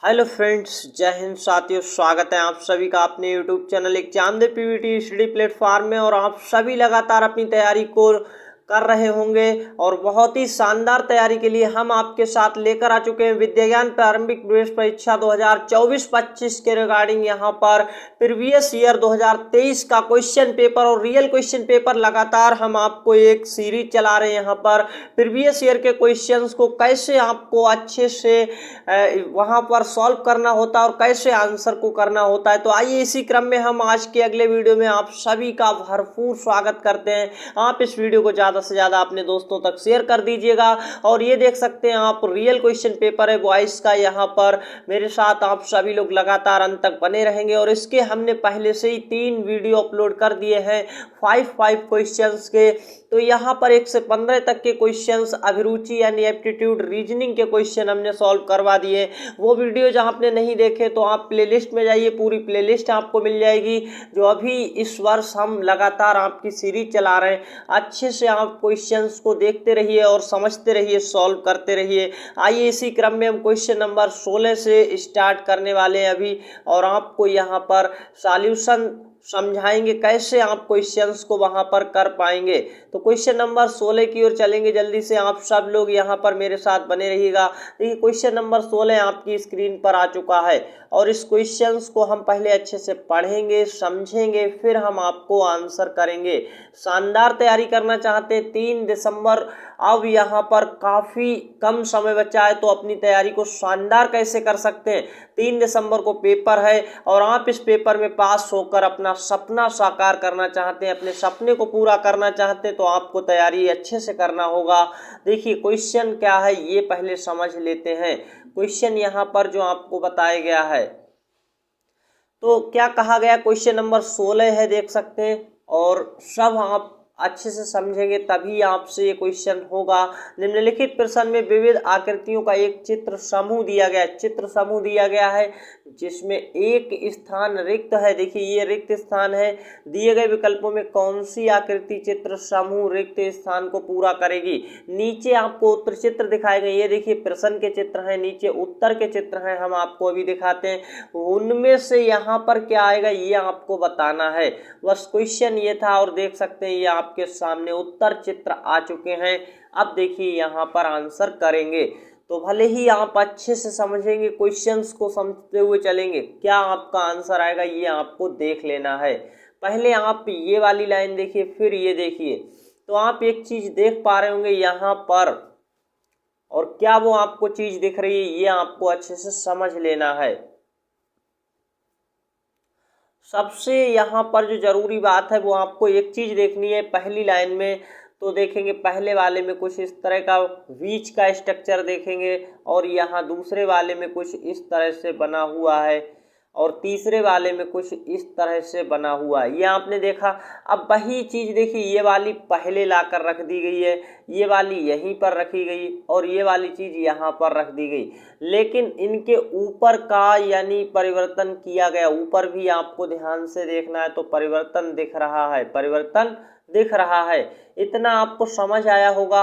Hello friends, जय हिंद साथियों। स्वागत है आप सभी का अपने यूट्यूब चैनल एग्जाम दे पीवीटी स्टडी प्लेटफॉर्म में। और आप सभी लगातार अपनी तैयारी को कर रहे होंगे और बहुत ही शानदार तैयारी के लिए हम आपके साथ लेकर आ चुके हैं विद्याज्ञान प्रारंभिक प्रवेश परीक्षा 2024-25 के रिगार्डिंग यहाँ पर प्रीवियस ईयर 2023 का क्वेश्चन पेपर और रियल क्वेश्चन पेपर लगातार हम आपको एक सीरीज चला रहे हैं। यहाँ पर प्रीवियस ईयर के क्वेश्चंस को कैसे आपको अच्छे से वहां पर सॉल्व करना होता है और कैसे आंसर को करना होता है। तो आइए इसी क्रम में हम आज के अगले वीडियो में आप सभी का भरपूर स्वागत करते हैं। आप इस वीडियो को ज़्यादा से ज़्यादा अपने दोस्तों तक शेयर कर दीजिएगा। और ये देख सकते हैं आप, रियल क्वेश्चन पेपर है वॉइस का। यहाँ पर मेरे साथ आप सभी लोग लगातार अंत तक बने रहेंगे। और इसके हमने पहले से ही 3 वीडियो अपलोड कर दिए हैं 5 क्वेश्चंस के। तो यहाँ पर 1 से 15 तक के क्वेश्चंस अभिरुचि यानी एप्टीट्यूड रीजनिंग के क्वेश्चन हमने सॉल्व करवा दिए। वो वीडियो जहाँ आपने नहीं देखे तो आप प्लेलिस्ट में जाइए, पूरी प्लेलिस्ट आपको मिल जाएगी। जो अभी इस वर्ष हम लगातार आपकी सीरीज चला रहे हैं, अच्छे से आप क्वेश्चंस को देखते रहिए और समझते रहिए, सॉल्व करते रहिए। आइए इसी क्रम में हम क्वेश्चन नंबर 16 से स्टार्ट करने वाले हैं अभी। और आपको यहाँ पर सॉल्यूशन समझाएंगे कैसे आप क्वेश्चंस को वहां पर कर पाएंगे। तो क्वेश्चन नंबर 16 की ओर चलेंगे जल्दी से। आप सब लोग यहां पर मेरे साथ बने रहिएगा। देखिए क्वेश्चन नंबर 16 आपकी स्क्रीन पर आ चुका है और इस क्वेश्चंस को हम पहले अच्छे से पढ़ेंगे, समझेंगे, फिर हम आपको आंसर करेंगे। शानदार तैयारी करना चाहते हैं 3 दिसंबर, अब यहाँ पर काफ़ी कम समय बचा है, तो अपनी तैयारी को शानदार कैसे कर सकते हैं। 3 दिसंबर को पेपर है और आप इस पेपर में पास होकर अपना सपना साकार करना चाहते हैं, अपने सपने को पूरा करना चाहते हैं, तो आपको तैयारी अच्छे से करना होगा। देखिए क्वेश्चन क्या है ये पहले समझ लेते हैं। क्वेश्चन यहाँ पर जो आपको बताया गया है, तो क्या कहा गया, क्वेश्चन नंबर 16 है, देख सकते हैं। और सब आप अच्छे से समझेंगे तभी आपसे ये क्वेश्चन होगा। निम्नलिखित प्रश्न में विविध आकृतियों का एक चित्र समूह दिया गया है जिसमें एक स्थान रिक्त है। देखिए ये रिक्त स्थान है। दिए गए विकल्पों में कौन सी आकृति चित्र समूह रिक्त स्थान को पूरा करेगी। नीचे आपको उत्तर चित्र दिखाए गए, ये देखिए प्रश्न के चित्र हैं, नीचे उत्तर के चित्र हैं, हम आपको अभी दिखाते हैं। उनमें से यहाँ पर क्या आएगा ये आपको बताना है, बस क्वेश्चन ये था। और देख सकते हैं ये आपके सामने उत्तर चित्र आ चुके हैं। अब देखिए यहाँ पर आंसर करेंगे, तो भले ही आप अच्छे से समझेंगे, क्वेश्चंस को समझते हुए चलेंगे, क्या आपका आंसर आएगा ये आपको देख लेना है। पहले आप ये वाली लाइन देखिए, फिर ये देखिए, तो आप एक चीज देख पा रहे होंगे यहाँ पर, और क्या वो आपको चीज दिख रही है ये आपको अच्छे से समझ लेना है। सबसे यहाँ पर जो जरूरी बात है वो आपको एक चीज देखनी है। पहली लाइन में तो देखेंगे, पहले वाले में कुछ इस तरह का बीच का स्ट्रक्चर देखेंगे, और यहाँ दूसरे वाले में कुछ इस तरह से बना हुआ है, और तीसरे वाले में कुछ इस तरह से बना हुआ है, ये आपने देखा। अब वही चीज़ देखिए, ये वाली पहले लाकर रख दी गई है, ये वाली यहीं पर रखी गई, और ये वाली चीज़ यहाँ पर रख दी गई। लेकिन इनके ऊपर का यानी परिवर्तन किया गया, ऊपर भी आपको ध्यान से देखना है, तो परिवर्तन दिख रहा है। इतना आपको समझ आया होगा।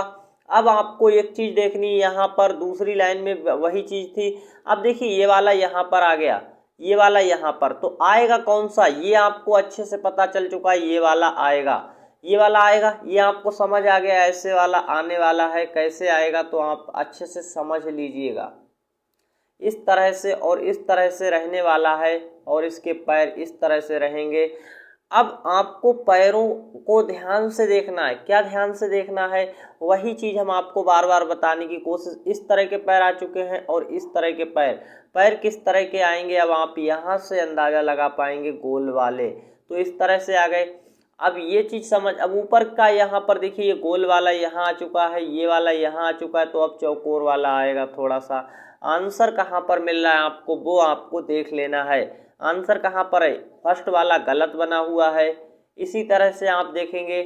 अब आपको एक चीज़ देखनी, यहाँ पर दूसरी लाइन में वही चीज़ थी। अब देखिए ये वाला यहाँ पर आ गया, ये वाला यहाँ पर, तो आएगा कौन सा ये आपको अच्छे से पता चल चुका है। ये वाला आएगा, ये आपको समझ आ गया, ऐसे वाला आने वाला है। कैसे आएगा तो आप अच्छे से समझ लीजिएगा। इस तरह से और इस तरह से रहने वाला है, और इसके पैर इस तरह से रहेंगे। अब आपको पैरों को ध्यान से देखना है। क्या ध्यान से देखना है, वही चीज़ हम आपको बार बार बताने की कोशिश। इस तरह के पैर आ चुके हैं और इस तरह के पैर किस तरह के आएंगे, अब आप यहाँ से अंदाज़ा लगा पाएंगे, गोल वाले, तो इस तरह से आ गए। अब ये चीज़ समझ, अब ऊपर का यहाँ पर देखिए, ये गोल वाला यहाँ आ चुका है, ये वाला यहाँ आ चुका है, तो अब चौकोर वाला आएगा। थोड़ा सा आंसर कहाँ पर मिल रहा है आपको वो आपको देख लेना है। आंसर कहाँ पर है, फर्स्ट वाला गलत बना हुआ है। इसी तरह से आप देखेंगे,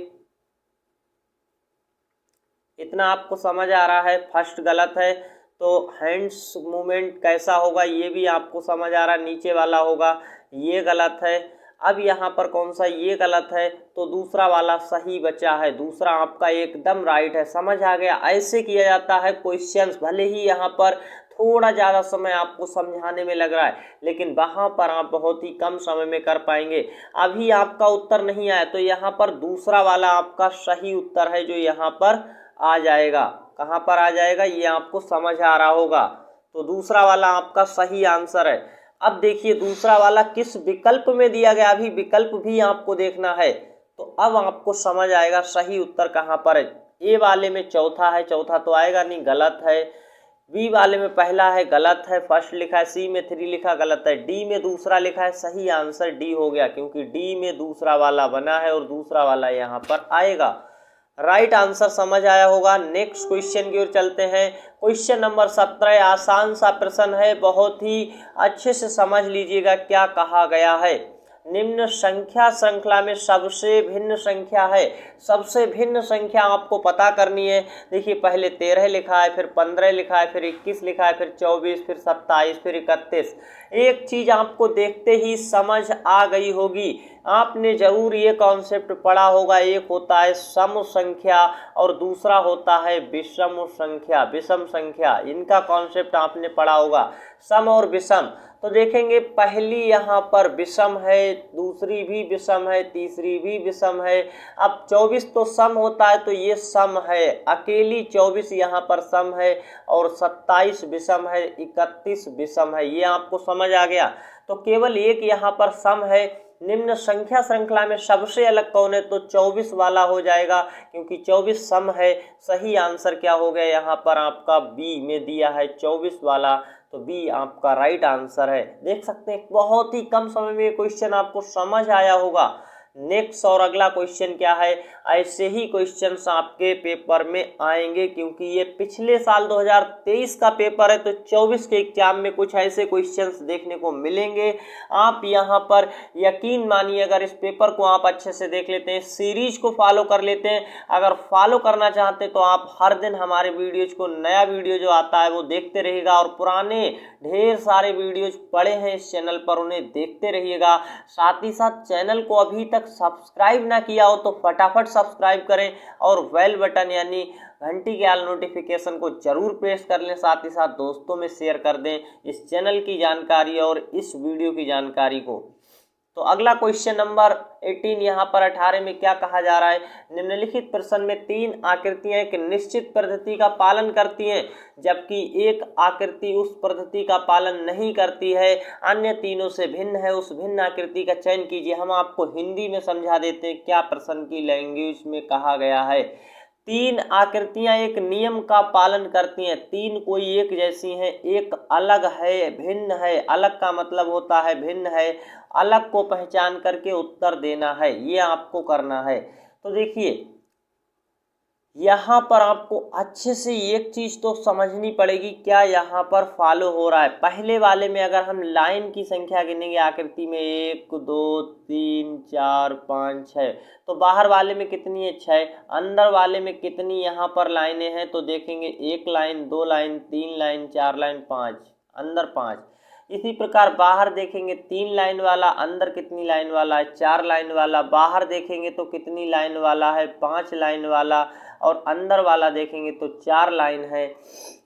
इतना आपको समझ आ रहा है, फर्स्ट गलत है, तो हैंड्स मूवमेंट कैसा होगा ये भी आपको समझ आ रहा है। नीचे वाला होगा, ये गलत है। अब यहाँ पर कौन सा, ये गलत है, तो दूसरा वाला सही बचा है, दूसरा आपका एकदम राइट है। समझ आ गया, ऐसे किया जाता है क्वेश्चंस। भले ही यहाँ पर थोड़ा ज़्यादा समय आपको समझाने में लग रहा है, लेकिन वहाँ पर आप बहुत ही कम समय में कर पाएंगे। अभी आपका उत्तर नहीं आया तो यहाँ पर दूसरा वाला आपका सही उत्तर है जो यहाँ पर आ जाएगा। कहाँ पर आ जाएगा ये आपको समझ आ रहा होगा, तो दूसरा वाला आपका सही आंसर है। अब देखिए दूसरा वाला किस विकल्प में दिया गया, अभी विकल्प भी आपको देखना है, तो अब आपको समझ आएगा सही उत्तर कहाँ पर है। ए वाले में चौथा है, चौथा तो आएगा नहीं, गलत है। बी वाले में पहला है, गलत है, फर्स्ट लिखा है। सी में 3 लिखा, गलत है। डी में दूसरा लिखा है, सही आंसर डी हो गया, क्योंकि डी में दूसरा वाला बना है और दूसरा वाला यहाँ पर आएगा। राइट आंसर समझ आया होगा। नेक्स्ट क्वेश्चन की ओर चलते हैं। क्वेश्चन नंबर 17 आसान सा प्रश्न है, बहुत ही अच्छे से समझ लीजिएगा क्या कहा गया है। निम्न संख्या श्रृंखला में सबसे भिन्न संख्या है। सबसे भिन्न संख्या आपको पता करनी है। देखिए पहले 13 लिखा है, फिर 15 लिखा है, फिर 21 लिखा है, फिर 24, फिर 27, फिर 31। एक चीज आपको देखते ही समझ आ गई होगी, आपने जरूर ये कॉन्सेप्ट पढ़ा होगा। एक होता है सम संख्या और दूसरा होता है विषम संख्या, विषम संख्या। इनका कॉन्सेप्ट आपने पढ़ा होगा, सम और विषम। तो देखेंगे पहली यहाँ पर विषम है, दूसरी भी विषम है, तीसरी भी विषम है। अब 24 तो सम होता है तो ये सम है, अकेली 24 यहाँ पर सम है और 27 विषम है, 31 विषम है। ये आपको समझ आ गया। तो केवल एक यहाँ पर सम है। निम्न संख्या श्रृंखला में सबसे अलग कौन है, तो 24 वाला हो जाएगा, क्योंकि 24 सम है। सही आंसर क्या हो गया यहाँ पर आपका बी में दिया है 24 वाला, तो बी आपका राइट आंसर है। देख सकते हैं बहुत ही कम समय में क्वेश्चन आपको समझ आया होगा। नेक्स्ट और अगला क्वेश्चन क्या है, ऐसे ही क्वेश्चंस आपके पेपर में आएंगे, क्योंकि ये पिछले साल 2023 का पेपर है, तो 24 के एग्जाम में कुछ ऐसे क्वेश्चंस देखने को मिलेंगे। आप यहाँ पर यकीन मानिए, अगर इस पेपर को आप अच्छे से देख लेते हैं, सीरीज को फॉलो कर लेते हैं, अगर फॉलो करना चाहते तो आप हर दिन हमारे वीडियोज को, नया वीडियो जो आता है वो देखते रहिएगा, और पुराने ढेर सारे वीडियोज पड़े हैं इस चैनल पर, उन्हें देखते रहिएगा। साथ ही साथ चैनल को अभी तक सब्सक्राइब ना किया हो तो फटाफट सब्सक्राइब करें और बेल बटन यानी घंटी के आल नोटिफिकेशन को जरूर प्रेस कर लें। साथ ही साथ दोस्तों में शेयर कर दें इस चैनल की जानकारी और इस वीडियो की जानकारी को। तो अगला क्वेश्चन नंबर 18 यहाँ पर 18 में क्या कहा जा रहा है, निम्नलिखित प्रश्न में 3 आकृतियां एक निश्चित पद्धति का पालन करती हैं, जबकि एक आकृति उस पद्धति का पालन नहीं करती है, अन्य तीनों से भिन्न है। उस भिन्न आकृति का चयन कीजिए। हम आपको हिंदी में समझा देते हैं क्या प्रश्न की लैंग्वेज में कहा गया है। 3 आकृतियां एक नियम का पालन करती हैं, 3 कोई एक जैसी हैं, एक अलग है, भिन्न है। अलग का मतलब होता है भिन्न है। अलग को पहचान करके उत्तर देना है, ये आपको करना है। तो देखिए यहाँ पर आपको अच्छे से एक चीज तो समझनी पड़ेगी, क्या यहाँ पर फॉलो हो रहा है। पहले वाले में अगर हम लाइन की संख्या गिनेंगे आकृति में 1 2 3 4 5 6, तो बाहर वाले में कितनी है 6, अंदर वाले में कितनी यहाँ पर लाइनें हैं, तो देखेंगे 1 लाइन 2 लाइन 3 लाइन 4 लाइन 5, अंदर 5। इसी प्रकार बाहर देखेंगे 3 लाइन वाला, अंदर कितनी लाइन वाला है 4 लाइन वाला। बाहर देखेंगे तो कितनी लाइन वाला है 5 लाइन वाला, और अंदर वाला देखेंगे तो 4 लाइन है।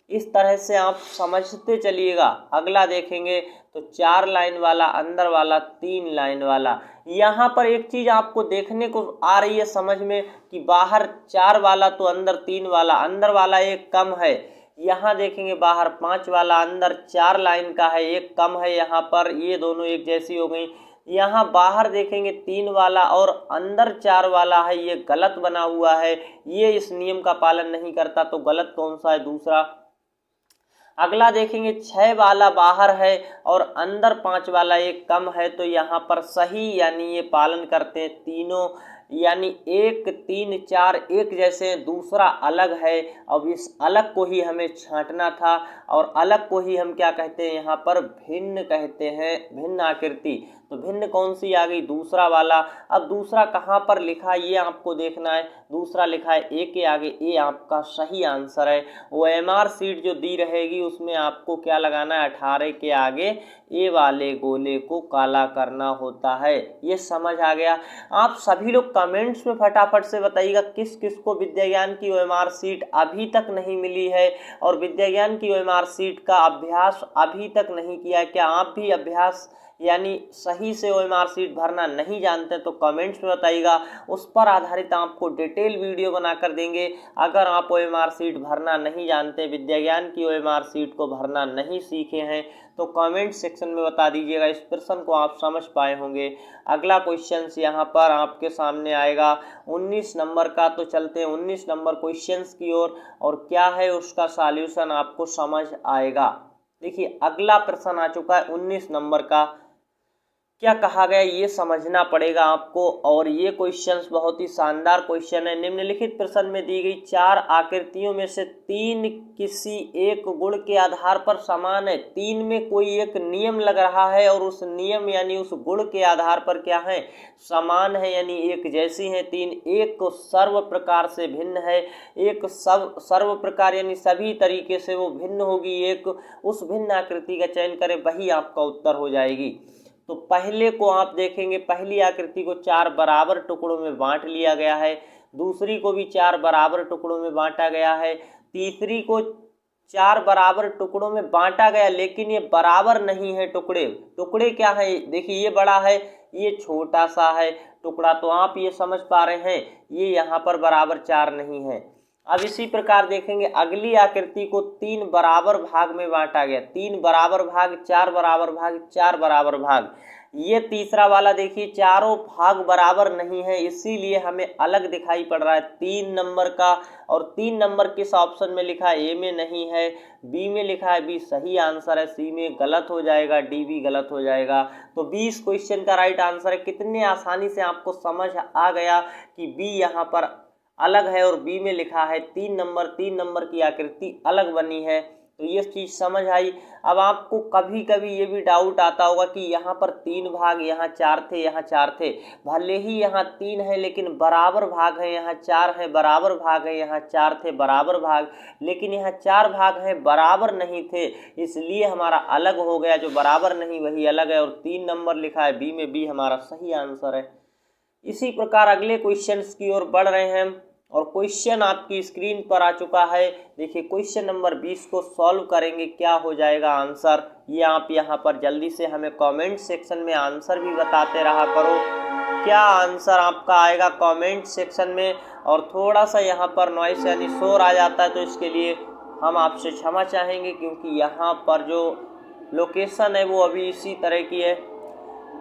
इस तरह से आप समझते चलिएगा। अगला देखेंगे तो 4 लाइन वाला, अंदर वाला 3 लाइन वाला। यहाँ पर एक चीज आपको देखने को आ रही है समझ में कि बाहर 4 वाला तो अंदर 3 वाला, अंदर वाला एक कम है। यहाँ देखेंगे बाहर 5 वाला, अंदर 4 लाइन का है, एक कम है। यहाँ पर ये दोनों एक जैसी हो गई। यहाँ बाहर देखेंगे 3 वाला और अंदर 4 वाला है, ये गलत बना हुआ है, ये इस नियम का पालन नहीं करता। तो गलत कौन सा है, दूसरा। अगला देखेंगे 6 वाला बाहर है और अंदर 5 वाला एक कम है, तो यहाँ पर सही यानी ये पालन करते हैं तीनों, यानी 1 3 4 एक जैसे हैं, दूसरा अलग है। अब इस अलग को ही हमें छांटना था, और अलग को ही हम क्या कहते हैं यहाँ पर भिन्न कहते हैं, भिन्न आकृति। तो भिन्न कौन सी आ गई, दूसरा वाला। अब दूसरा कहाँ पर लिखा है ये आपको देखना है, दूसरा लिखा है ए के आगे, ए आपका सही आंसर है। OMR शीट जो दी रहेगी उसमें आपको क्या लगाना है, 18 के आगे ए वाले गोले को काला करना होता है। ये समझ आ गया। आप सभी लोग कमेंट्स में फटाफट से बताइएगा किस किस को विद्याज्ञान की OMR शीट अभी तक नहीं मिली है और विद्याज्ञान की OMR शीट का अभ्यास अभी तक नहीं किया है। क्या आप भी अभ्यास यानी सही से OMR शीट भरना नहीं जानते तो कमेंट्स में बताइएगा, उस पर आधारित आपको डिटेल वीडियो बनाकर देंगे। अगर आप OMR शीट भरना नहीं जानते, विद्याज्ञान की OMR शीट को भरना नहीं सीखे हैं तो कमेंट सेक्शन में बता दीजिएगा। इस प्रश्न को आप समझ पाए होंगे। अगला क्वेश्चन यहाँ पर आपके सामने आएगा 19 नंबर का। तो चलते हैं 19 नंबर क्वेश्चन की ओर और क्या है उसका सॉल्यूशन आपको समझ आएगा। देखिए अगला प्रश्न आ चुका है 19 नंबर का। क्या कहा गया ये समझना पड़ेगा आपको और ये क्वेश्चंस बहुत ही शानदार क्वेश्चन है। निम्नलिखित प्रश्न में दी गई 4 आकृतियों में से 3 किसी एक गुण के आधार पर समान है। 3 में कोई एक नियम लग रहा है और उस नियम यानी उस गुण के आधार पर क्या है, समान है यानी एक जैसी है। 3 एक सर्व प्रकार से भिन्न है, एक सब सर्व प्रकार यानी सभी तरीके से वो भिन्न होगी। एक उस भिन्न आकृति का चयन करें, वही आपका उत्तर हो जाएगी। तो पहले को आप देखेंगे, पहली आकृति को 4 बराबर टुकड़ों में बांट लिया गया है, दूसरी को भी 4 बराबर टुकड़ों में बांटा गया है, तीसरी को 4 बराबर टुकड़ों में बांटा गया लेकिन ये बराबर नहीं है। टुकड़े क्या है, देखिए ये बड़ा है, ये छोटा सा है टुकड़ा, तो आप ये समझ पा रहे हैं ये यहाँ पर बराबर 4 नहीं है। अब इसी प्रकार देखेंगे अगली आकृति को 3 बराबर भाग में बांटा गया, 3 बराबर भाग, 4 बराबर भाग, 4 बराबर भाग। ये तीसरा वाला देखिए चारों भाग बराबर नहीं है, इसीलिए हमें अलग दिखाई पड़ रहा है 3 नंबर का। और 3 नंबर किस ऑप्शन में लिखा है, ए में नहीं है, बी में लिखा है, बी सही आंसर है, सी में गलत हो जाएगा, डी भी गलत हो जाएगा। तो बी इस क्वेश्चन का राइट आंसर है। कितने आसानी से आपको समझ आ गया कि बी यहाँ पर अलग है और बी में लिखा है 3 नंबर की आकृति अलग बनी है, तो ये चीज़ समझ आई। अब आपको कभी कभी ये भी डाउट आता होगा कि यहाँ पर 3 भाग, यहाँ 4 थे, यहाँ 4 थे, भले ही यहाँ 3 है लेकिन बराबर भाग है, यहाँ 4 है बराबर भाग है, यहाँ 4 थे बराबर भाग, लेकिन यहाँ 4 भाग हैं बराबर नहीं थे, इसलिए हमारा अलग हो गया। जो बराबर नहीं वही अलग है और 3 नंबर लिखा है बी में, बी हमारा सही आंसर है। इसी प्रकार अगले क्वेश्चंस की ओर बढ़ रहे हैं और क्वेश्चन आपकी स्क्रीन पर आ चुका है। देखिए क्वेश्चन नंबर 20 को सॉल्व करेंगे, क्या हो जाएगा आंसर, ये आप यहाँ पर जल्दी से हमें कमेंट सेक्शन में आंसर भी बताते रहा करो। क्या आंसर आपका आएगा कमेंट सेक्शन में। और थोड़ा सा यहाँ पर नॉइस यानी शोर आ जाता है तो इसके लिए हम आपसे क्षमा चाहेंगे, क्योंकि यहाँ पर जो लोकेशन है वो अभी इसी तरह की है।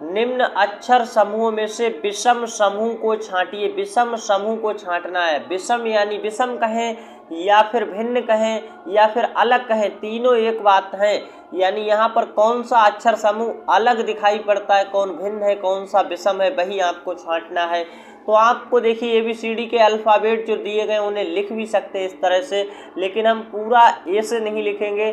निम्न अक्षर समूह में से विषम समूह को छांटिए। विषम समूह को छांटना है। विषम यानी विषम कहें या फिर भिन्न कहें या फिर अलग कहें, तीनों एक बात है। यानी यहाँ पर कौन सा अक्षर समूह अलग दिखाई पड़ता है, कौन भिन्न है, कौन सा विषम है, वही आपको छांटना है। तो आपको देखिए ABCD के अल्फ़ाबेट जो दिए गए उन्हें लिख भी सकते हैं इस तरह से, लेकिन हम पूरा ए से नहीं लिखेंगे।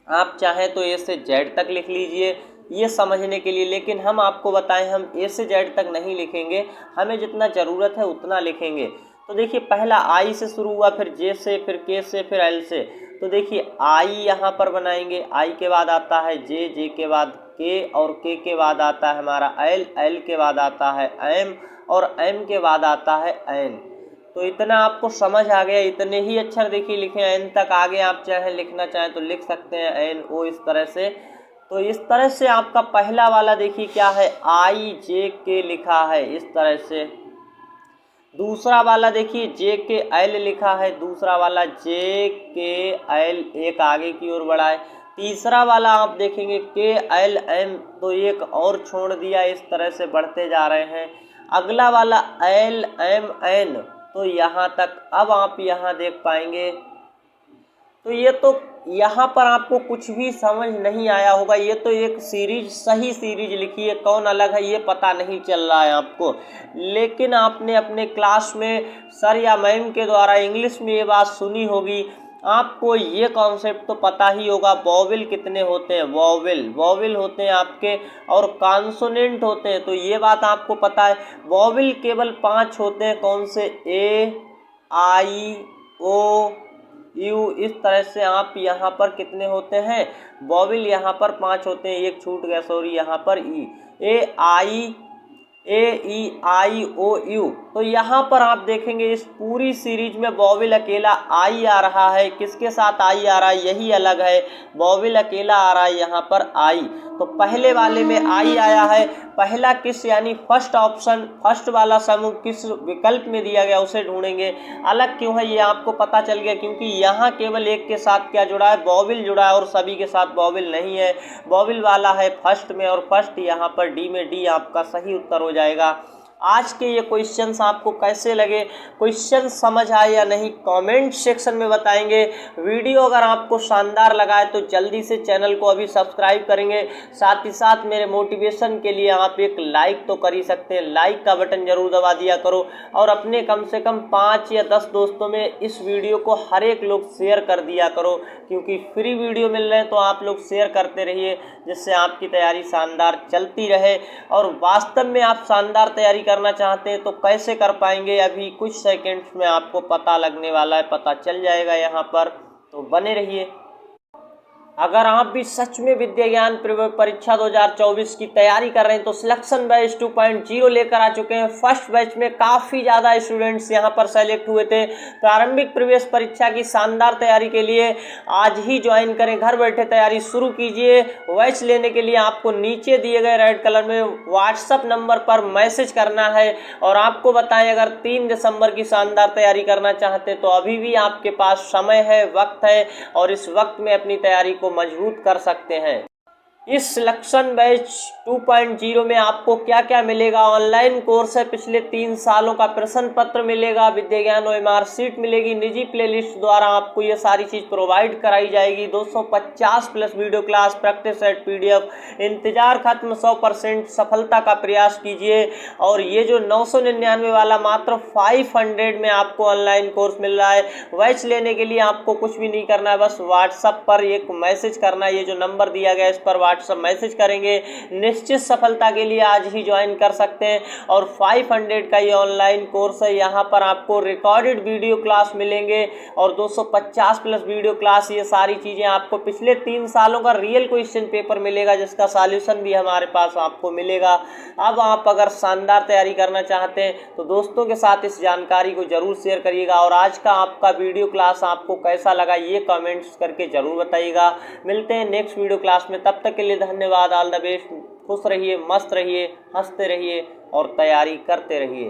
आप चाहें तो ए से जेड तक लिख लीजिए ये समझने के लिए, लेकिन हम आपको बताएं हम ए से जेड तक नहीं लिखेंगे, हमें जितना ज़रूरत है उतना लिखेंगे। तो देखिए पहला आई से शुरू हुआ, फिर जे से, फिर के से, फिर एल से। तो देखिए आई यहाँ पर बनाएंगे, आई के बाद आता है जे, जे के बाद के और के बाद आता है हमारा एल, एल के बाद आता है एम और एम के बाद आता है एन। तो इतना आपको समझ आ गया। इतने ही अक्षर देखिए लिखे एन तक, आगे आप चाहे लिखना चाहें तो लिख सकते हैं एन ओ इस तरह से। तो इस तरह से आपका पहला वाला देखिए क्या है, आई जे के लिखा है इस तरह से। दूसरा वाला देखिए जे के एल लिखा है, दूसरा वाला जे के एल एक आगे की ओर बढ़ा है। तीसरा वाला आप देखेंगे के एल एम, तो एक और छोड़ दिया, इस तरह से बढ़ते जा रहे हैं। अगला वाला एल एम एन, तो यहाँ तक। अब आप यहाँ देख पाएंगे तो ये तो यहाँ पर आपको कुछ भी समझ नहीं आया होगा। ये तो एक सीरीज, सही सीरीज लिखी है, कौन अलग है ये पता नहीं चल रहा है आपको। लेकिन आपने अपने क्लास में सर या मैम के द्वारा इंग्लिश में ये बात सुनी होगी आपको ये कॉन्सेप्ट तो पता ही होगा, वॉवेल कितने होते हैं, वॉवेल होते हैं आपके और कॉन्सोनेंट होते हैं, तो ये बात आपको पता है। वॉवेल केवल 5 होते हैं, कौन से, ए, आई, ओ, यू, इस तरह से आप यहाँ पर कितने होते हैं, वॉवेल यहाँ पर 5 होते हैं, एक छूट गया सॉरी, यहाँ पर ई, ए, आई, ओ, यू। तो यहाँ पर आप देखेंगे इस पूरी सीरीज में वॉवेल अकेला आई आ रहा है, किसके साथ आई आ रहा है, यही अलग है, वॉवेल अकेला आ रहा है यहाँ पर आई। तो पहले वाले में आई आया है, पहला किस यानी फर्स्ट ऑप्शन, फर्स्ट वाला समूह किस विकल्प में दिया गया उसे ढूंढेंगे। अलग क्यों है ये आपको पता चल गया, क्योंकि यहाँ केवल एक के साथ क्या जुड़ा है, वॉवेल जुड़ा है और सभी के साथ वॉवेल नहीं है। वॉवेल वाला है फर्स्ट में और फर्स्ट यहाँ पर डी में, डी आपका सही उत्तर हो जाएगा। आज के ये क्वेश्चंस आपको कैसे लगे, क्वेश्चन समझ आए या नहीं, कमेंट सेक्शन में बताएंगे। वीडियो अगर आपको शानदार लगा है तो जल्दी से चैनल को अभी सब्सक्राइब करेंगे, साथ ही साथ मेरे मोटिवेशन के लिए आप एक लाइक तो कर ही सकते हैं, लाइक का बटन जरूर दबा दिया करो और अपने कम से कम 5 या 10 दोस्तों में इस वीडियो को हर एक लोग शेयर कर दिया करो, क्योंकि फ्री वीडियो मिल रहे हैं तो आप लोग शेयर करते रहिए, जिससे आपकी तैयारी शानदार चलती रहे। और वास्तव में आप शानदार तैयारी करना चाहते हैं तो कैसे कर पाएंगे, अभी कुछ सेकंड्स में आपको पता लगने वाला है, पता चल जाएगा यहाँ पर, तो बने रहिए। अगर आप भी सच में विद्या ज्ञान परीक्षा 2024 की तैयारी कर रहे हैं तो सिलेक्शन बैच 2.0 लेकर आ चुके हैं। फर्स्ट बैच में काफ़ी ज़्यादा स्टूडेंट्स यहां पर सेलेक्ट हुए थे। प्रारंभिक प्रवेश परीक्षा की शानदार तैयारी के लिए आज ही ज्वाइन करें, घर बैठे तैयारी शुरू कीजिए। बैच लेने के लिए आपको नीचे दिए गए रेड कलर में व्हाट्सएप नंबर पर मैसेज करना है और आपको बताएं, अगर 3 दिसंबर की शानदार तैयारी करना चाहते तो अभी भी आपके पास समय है, वक्त है और इस वक्त में अपनी तैयारी को मजबूत कर सकते हैं। इस सिलेक्शन बैच 2.0 में आपको क्या क्या मिलेगा, ऑनलाइन कोर्स है, पिछले 3 सालों का प्रश्न पत्र मिलेगा, विद्या ज्ञान OMR शीट मिलेगी, निजी प्लेलिस्ट द्वारा आपको ये सारी चीज़ प्रोवाइड कराई जाएगी, 250 plus video class, practice set, PDF। इंतजार खत्म, 100% सफलता का प्रयास कीजिए। और ये जो 999 वाला मात्र 500 में आपको ऑनलाइन कोर्स मिल रहा है। बैच लेने के लिए आपको कुछ भी नहीं करना है, बस व्हाट्सएप पर एक मैसेज करना है, ये जो नंबर दिया गया है इस पर सब मैसेज करेंगे। निश्चित सफलता के लिए आज ही ज्वाइन कर सकते हैं। और 500 का ये ऑनलाइन कोर्स है, यहाँ पर आपको रिकॉर्डेड वीडियो क्लास मिलेंगे और 250 प्लस वीडियो क्लास, ये सारी चीज़ें आपको पिछले 3 सालों का रियल क्वेश्चन पेपर मिलेगा, जिसका सॉल्यूशन भी हमारे पास आपको मिलेगा। अब आप अगर शानदार तैयारी करना चाहते हैं तो दोस्तों के साथ इस जानकारी को जरूर शेयर करिएगा। और आज का आपका वीडियो क्लास आपको कैसा लगा ये कमेंट्स करके जरूर बताइएगा। मिलते हैं नेक्स्ट वीडियो क्लास में, तब तक के लिए धन्यवाद। ऑल द बेस्ट, खुश रहिए, मस्त रहिए, हंसते रहिए और तैयारी करते रहिए।